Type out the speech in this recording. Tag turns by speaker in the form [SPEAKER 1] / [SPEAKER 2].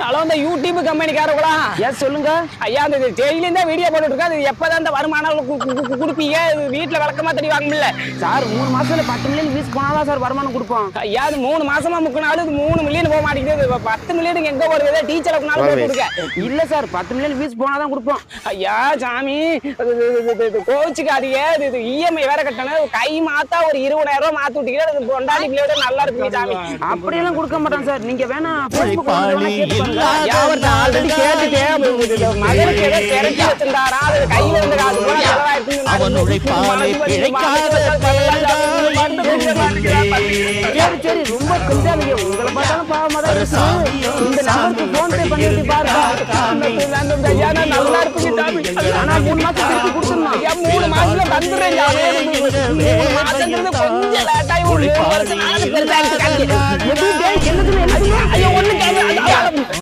[SPEAKER 1] Hello, இந்த YouTube கம்பெனிக்காரங்களா?
[SPEAKER 2] S சொல்லுங்க
[SPEAKER 1] ஐயா, அந்த டெய்லியும் தான் வீடியோ போட்டுட்டு இருக்கா. அது எப்பதான் இந்த வருமானம் கொடுப்பீங்க? வீட்டுல விளக்கமா தடி வாங்க முடியல
[SPEAKER 2] சார். 3 மாசத்துல 10 மில்லியன் வியூஸ் போனாதான் சார் வருமானம் கொடுப்போம்.
[SPEAKER 1] ஐயா. அது 3 மாசமா முக்கினாலும் இது 3 மில்லியன் போக மாட்டேங்குது. 10 மில்லியனுக்கு எங்க வருது? டீச்சர் போட்டு கொடுக்க.
[SPEAKER 2] இல்ல சார், 10 மில்லியன் வியூஸ் போனாதான் கொடுப்போம்.
[SPEAKER 1] ஐயா சாமி, கோச்சுக்காதீங்க. இது இஎம்ஐ வேற கட்டணும். கை மாத்தா ஒரு 20,000 ரூபாய் மாத்தி விட்டீங்கன்னா கொண்டாடி பிள்ளையோட நல்லா இருக்குங்க சாமி.
[SPEAKER 2] அப்படியெல்லாம் கொடுக்க மாட்டான் சார். நீங்க வேணா
[SPEAKER 1] ஆல்ரெடி கேட்டுட்டேன். மகனுக்கு ஏதோ திரட்டி வச்சிருந்தாரா? அது கையில இருந்த காசு போல செலவாயிடுச்சு.
[SPEAKER 2] சரி ரொம்ப கொஞ்சாதீங்க. உங்களை பார்த்தாலும் பாவமா தான் இருக்கு. இந்த நம்பருக்கு போன் பே பண்ணிட்டு பாருங்க.
[SPEAKER 1] நல்லா இருப்பீங்க சாமி.
[SPEAKER 2] ஆனா 3 மாசம் திருப்பி கொடுத்துடணும்.
[SPEAKER 1] 3 மாசத்துல வந்துடுறேன் சாமி. 3 மாசங்கிறது கொஞ்சம் லேட் ஆகி ஒரு 1 வருஷம் நாள் பெருசாக
[SPEAKER 2] என்னதுன்னு
[SPEAKER 1] ஐயோ ஒண்ணு